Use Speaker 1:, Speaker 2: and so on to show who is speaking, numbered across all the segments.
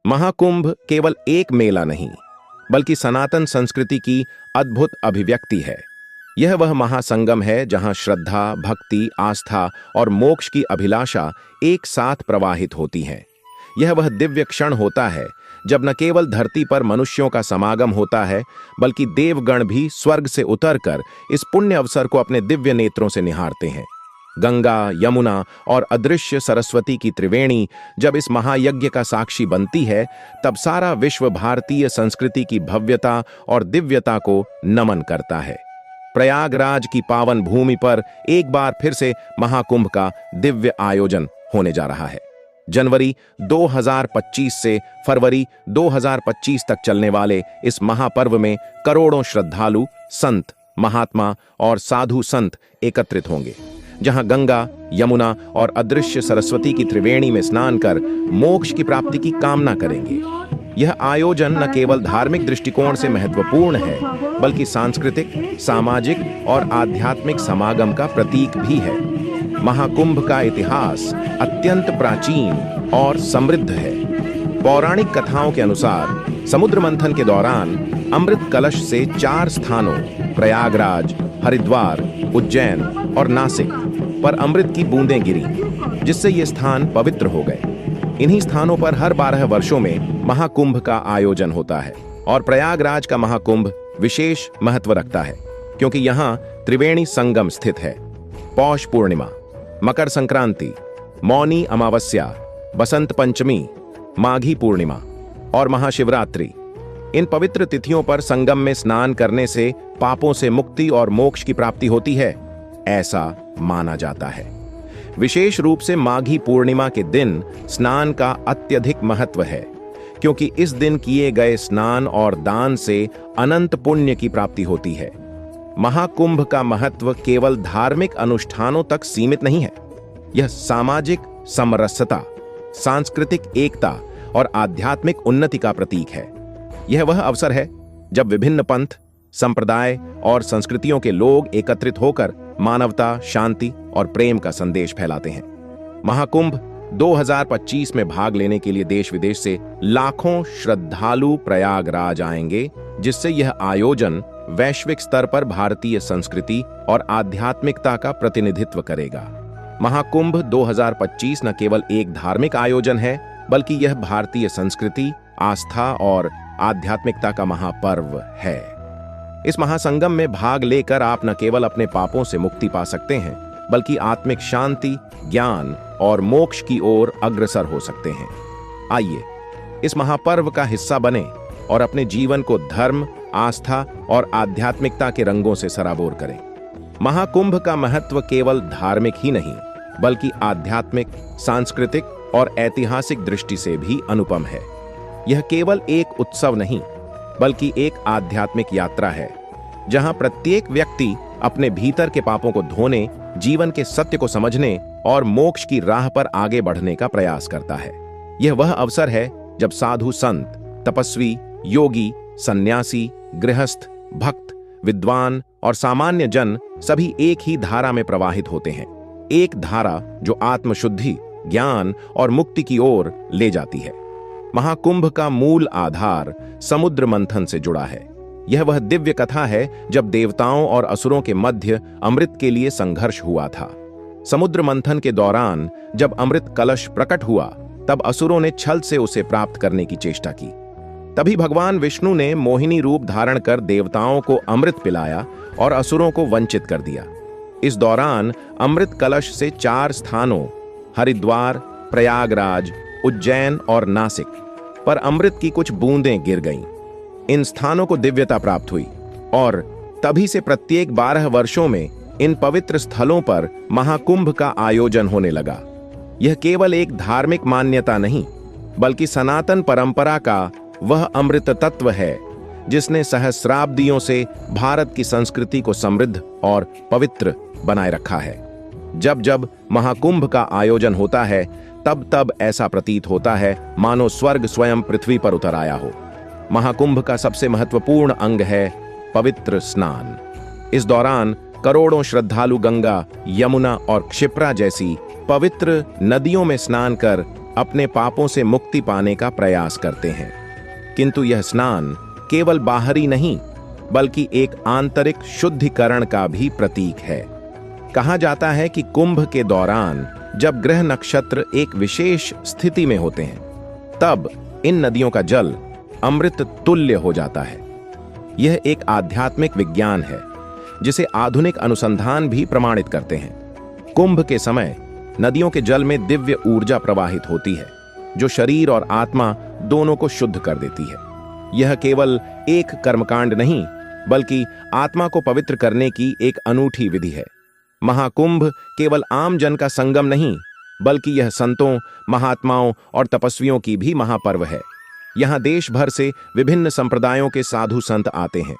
Speaker 1: महाकुंभ केवल एक मेला नहीं, बल्कि सनातन संस्कृति की अद्भुत अभिव्यक्ति है। यह वह महासंगम है जहां श्रद्धा, भक्ति, आस्था और मोक्ष की अभिलाषा एक साथ प्रवाहित होती हैं। यह वह दिव्य क्षण होता है जब न केवल धरती पर मनुष्यों का समागम होता है, बल्कि देवगण भी स्वर्ग से उतरकर इस पुण्य अवसर को अपने दिव्य नेत्रों से निहारते हैं। गंगा, यमुना और अदृश्य सरस्वती की त्रिवेणी जब इस महायज्ञ का साक्षी बनती है, तब सारा विश्व भारतीय संस्कृति की भव्यता और दिव्यता को नमन करता है। प्रयागराज की पावन भूमि पर एक बार फिर से महाकुंभ का दिव्य आयोजन होने जा रहा है। जनवरी 2025 से फरवरी 2025 तक चलने वाले इस महापर्व में करोड़ों श्रद्धालु, संत, महात्मा और साधु संत एकत्रित होंगे, जहां गंगा, यमुना और अदृश्य सरस्वती की त्रिवेणी में स्नान कर मोक्ष की प्राप्ति की कामना करेंगे। यह आयोजन न केवल धार्मिक दृष्टिकोण से महत्वपूर्ण है, बल्कि सांस्कृतिक, सामाजिक और आध्यात्मिक समागम का प्रतीक भी है। महाकुंभ का इतिहास अत्यंत प्राचीन और समृद्ध है। पौराणिक कथाओं के अनुसार समुद्र मंथन के दौरान अमृत कलश से 4 स्थानों प्रयागराज, हरिद्वार, उज्जैन और नासिक पर अमृत की बूंदें गिरी, जिससे ये स्थान पवित्र हो गए। इन्हीं स्थानों पर हर 12 वर्षों में महाकुंभ का आयोजन होता है और प्रयागराज का महाकुंभ विशेष महत्व रखता है, क्योंकि यहाँ त्रिवेणी संगम स्थित है। पौष पूर्णिमा, मकर संक्रांति, मौनी अमावस्या, बसंत पंचमी, माघी पूर्णिमा और महाशिवरात्रि, इन पवित्र तिथियों पर संगम में स्नान करने से पापों से मुक्ति और मोक्ष की प्राप्ति होती है, ऐसा माना जाता है। विशेष रूप से माघी पूर्णिमा के दिन स्नान का अत्यधिक महत्व है, क्योंकि इस दिन किए गए स्नान और दान से अनंत पुण्य की प्राप्ति होती है। महाकुंभ का महत्व केवल धार्मिक अनुष्ठानों तक सीमित नहीं है। यह सामाजिक समरसता, सांस्कृतिक एकता और आध्यात्मिक उन्नति का प्रतीक है। यह वह अवसर है जब विभिन्न पंथ, संप्रदाय और संस्कृतियों के लोग एकत्रित होकर मानवता, शांति और प्रेम का संदेश फैलाते हैं। महाकुंभ 2025 में भाग लेने के लिए देश विदेश से लाखों श्रद्धालु प्रयागराज आएंगे, जिससे यह आयोजन वैश्विक स्तर पर भारतीय संस्कृति और आध्यात्मिकता का प्रतिनिधित्व करेगा। महाकुंभ 2025 न केवल एक धार्मिक आयोजन है, बल्कि यह भारतीय संस्कृति, आस्था और आध्यात्मिकता का महापर्व है। इस महासंगम में भाग लेकर आप न केवल अपने पापों से मुक्ति पा सकते हैं, बल्कि आत्मिक शांति, ज्ञान और मोक्ष की ओर अग्रसर हो सकते हैं। आइए इस महापर्व का हिस्सा बने और अपने जीवन को धर्म, आस्था और आध्यात्मिकता के रंगों से सराबोर करें। महाकुंभ का महत्व केवल धार्मिक ही नहीं, बल्कि आध्यात्मिक, सांस्कृतिक और ऐतिहासिक दृष्टि से भी अनुपम है। यह केवल एक उत्सव नहीं, बल्कि एक आध्यात्मिक यात्रा है, जहां प्रत्येक व्यक्ति अपने भीतर के पापों को धोने, जीवन के सत्य को समझने और मोक्ष की राह पर आगे बढ़ने का प्रयास करता है। यह वह अवसर है जब साधु संत, तपस्वी, योगी, सन्यासी, गृहस्थ, भक्त, विद्वान और सामान्य जन सभी एक ही धारा में प्रवाहित होते हैं। एक धारा जो आत्मशुद्धि, ज्ञान और मुक्ति की ओर ले जाती है। महाकुंभ का मूल आधार समुद्र मंथन से जुड़ा है। यह वह दिव्य कथा है जब देवताओं और असुरों के मध्य अमृत के लिए संघर्ष हुआ था। समुद्र मंथन के दौरान जब अमृत कलश प्रकट हुआ, तब असुरों ने छल से उसे प्राप्त करने की चेष्टा की। तभी भगवान विष्णु ने मोहिनी रूप धारण कर देवताओं को अमृत पिलाया और असुरों को वंचित कर दिया। इस दौरान अमृत कलश से 4 स्थानों हरिद्वार, प्रयागराज, उज्जैन और नासिक पर अमृत की कुछ बूंदें गिर गईं। इन स्थानों को दिव्यता प्राप्त हुई और तभी से प्रत्येक 12 वर्षों में इन पवित्र स्थलों पर महाकुंभ का आयोजन होने लगा। यह केवल एक धार्मिक मान्यता नहीं, बल्कि सनातन परंपरा का वह अमृत तत्व है जिसने सहस्राब्दियों से भारत की संस्कृति को समृद्ध और पवित्र बनाए रखा है। जब जब महाकुंभ का आयोजन होता है, तब तब ऐसा प्रतीत होता है मानो स्वर्ग स्वयं पृथ्वी पर उतर आया हो। महाकुंभ का सबसे महत्वपूर्ण अंग है पवित्र स्नान। इस दौरान करोड़ों श्रद्धालु गंगा, यमुना और क्षिप्रा जैसी पवित्र नदियों में स्नान कर अपने पापों से मुक्ति पाने का प्रयास करते हैं। किंतु यह स्नान केवल बाहरी नहीं बल्कि एक आंतरिक शुद्धिकरण का भी प्रतीक है। कहा जाता है कि कुंभ के दौरान जब ग्रह नक्षत्र एक विशेष स्थिति में होते हैं तब इन नदियों का जल अमृत तुल्य हो जाता है। यह एक आध्यात्मिक विज्ञान है जिसे आधुनिक अनुसंधान भी प्रमाणित करते हैं। कुंभ के समय नदियों के जल में दिव्य ऊर्जा प्रवाहित होती है जो शरीर और आत्मा दोनों को शुद्ध कर देती है। यह केवल एक कर्मकांड नहीं बल्कि आत्मा को पवित्र करने की एक अनूठी विधि है। महाकुंभ केवल आम जन का संगम नहीं बल्कि यह संतों, महात्माओं और तपस्वियों की भी महापर्व है। यहाँ देश भर से विभिन्न संप्रदायों के साधु संत आते हैं।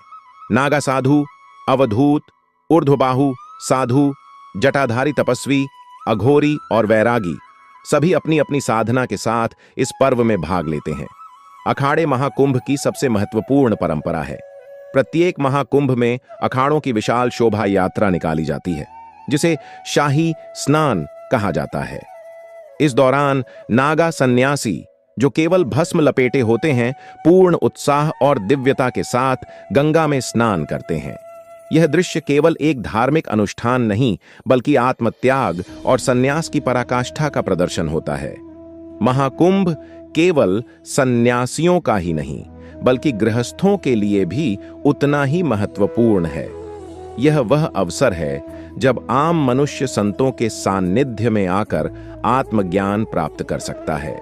Speaker 1: नागा साधु, अवधूत, ऊर्ध्वबाहु साधु, जटाधारी तपस्वी, अघोरी और वैरागी सभी अपनी अपनी साधना के साथ इस पर्व में भाग लेते हैं। अखाड़े महाकुंभ की सबसे महत्वपूर्ण परंपरा है। प्रत्येक महाकुंभ में अखाड़ों की विशाल शोभा यात्रा निकाली जाती है जिसे शाही स्नान कहा जाता है। इस दौरान नागा सन्यासी जो केवल भस्म लपेटे होते हैं पूर्ण उत्साह और दिव्यता के साथ गंगा में स्नान करते हैं। यह दृश्य केवल एक धार्मिक अनुष्ठान नहीं बल्कि आत्मत्याग और सन्यास की पराकाष्ठा का प्रदर्शन होता है। महाकुंभ केवल सन्यासियों का ही नहीं बल्कि गृहस्थों के लिए भी उतना ही महत्वपूर्ण है। यह वह अवसर है जब आम मनुष्य संतों के सान्निध्य में आकर आत्मज्ञान प्राप्त कर सकता है।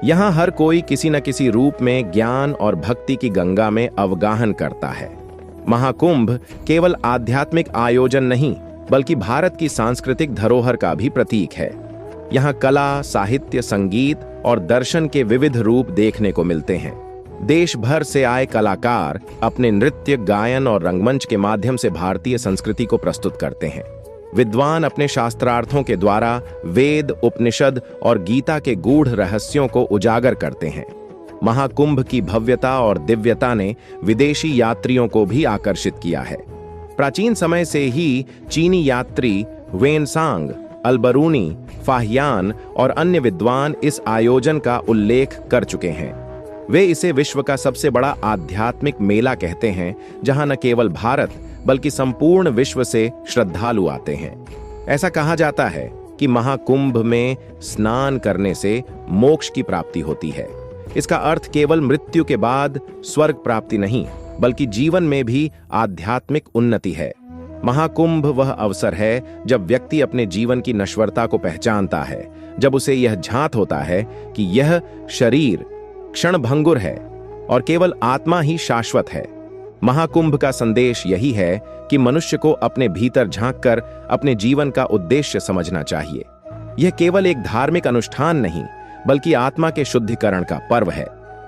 Speaker 1: यहाँ हर कोई किसी न किसी रूप में ज्ञान और भक्ति की गंगा में अवगाहन करता है। महाकुंभ केवल आध्यात्मिक आयोजन नहीं बल्कि भारत की सांस्कृतिक धरोहर का भी प्रतीक है। यहाँ कला, साहित्य, संगीत और दर्शन के विविध रूप देखने को मिलते हैं। देश भर से आए कलाकार अपने नृत्य, गायन और रंगमंच के माध्यम से भारतीय संस्कृति को प्रस्तुत करते हैं। विद्वान अपने शास्त्रार्थों के द्वारा वेद, उपनिषद और गीता के गूढ़ रहस्यों को उजागर करते हैं। महाकुंभ की भव्यता और दिव्यता ने विदेशी यात्रियों को भी आकर्षित किया है। प्राचीन समय से ही चीनी यात्री वेनसांग, अलबरूनी, फाहियान और अन्य विद्वान इस आयोजन का उल्लेख कर चुके हैं। वे इसे विश्व का सबसे बड़ा आध्यात्मिक मेला कहते हैं जहां न केवल भारत बल्कि संपूर्ण विश्व से श्रद्धालु आते हैं। ऐसा कहा जाता है कि महाकुंभ में स्नान करने से मोक्ष की प्राप्ति होती है। इसका अर्थ केवल मृत्यु के बाद स्वर्ग प्राप्ति नहीं बल्कि जीवन में भी आध्यात्मिक उन्नति है। महाकुंभ वह अवसर है जब व्यक्ति अपने जीवन की नश्वरता को पहचानता है, जब उसे यह झांत होता है कि यह शरीर क्षणभंगुर है और केवल आत्मा ही शाश्वत है। महाकुंभ का संदेश यही है कि मनुष्य को अपने भीतर झांककर अपने जीवन का उद्देश्य समझना चाहिए। यह केवल एक धार्मिक अनुष्ठान नहीं बल्कि आत्मा के शुद्धिकरण का पर्व है।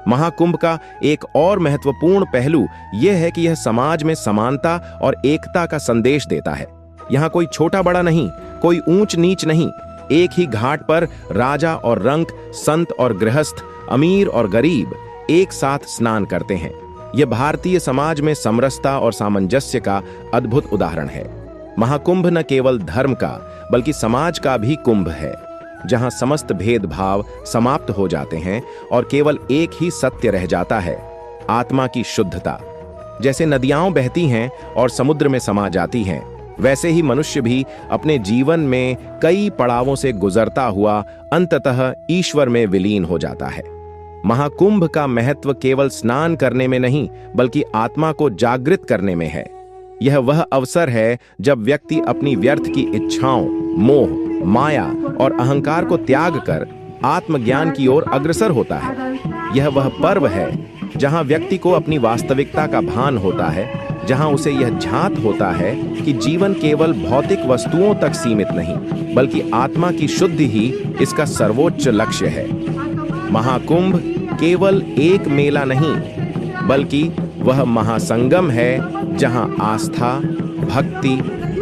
Speaker 1: महाकुंभ का एक और महत्वपूर्ण पहलू यह है कि यह समाज में समानता और एकता का संदेश देता है। यहाँ कोई छोटा बड़ा नहीं, कोई ऊंच नीच नहीं। एक ही घाट पर राजा और रंक, संत और गृहस्थ, अमीर और गरीब एक साथ स्नान करते हैं। यह भारतीय समाज में समरसता और सामंजस्य का अद्भुत उदाहरण है। महाकुंभ न केवल धर्म का बल्कि समाज का भी कुंभ है, जहां समस्त भेदभाव समाप्त हो जाते हैं और केवल एक ही सत्य रह जाता है, आत्मा की शुद्धता। जैसे नदियां बहती हैं और समुद्र में समा जाती हैं, वैसे ही मनुष्य भी अपने जीवन में कई पड़ावों से गुजरता हुआ अंततः ईश्वर में विलीन हो जाता है। महाकुंभ का महत्व केवल स्नान करने में नहीं बल्कि आत्मा को जागृत करने में है। यह वह अवसर है जब व्यक्ति अपनी व्यर्थ की इच्छाओं, मोह, माया और अहंकार को त्याग कर आत्मज्ञान की ओर अग्रसर होता है। यह वह पर्व है जहां व्यक्ति को अपनी वास्तविकता का भान होता है, जहां उसे यह झांत होता है कि जीवन केवल भौतिक वस्तुओं तक सीमित नहीं बल्कि आत्मा की शुद्धि ही इसका सर्वोच्च लक्ष्य है। महाकुंभ केवल एक मेला नहीं बल्कि वह महासंगम है जहां आस्था, भक्ति,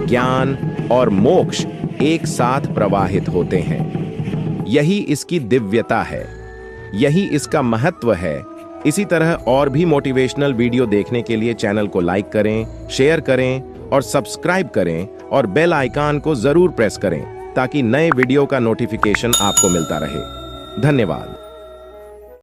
Speaker 1: ज्ञान और मोक्ष एक साथ प्रवाहित होते हैं। यही इसकी दिव्यता है, यही इसका महत्व है। इसी तरह और भी मोटिवेशनल वीडियो देखने के लिए चैनल को लाइक करें, शेयर करें और सब्सक्राइब करें और बेल आइकन को जरूर प्रेस करें ताकि नए वीडियो का नोटिफिकेशन आपको मिलता रहे। धन्यवाद।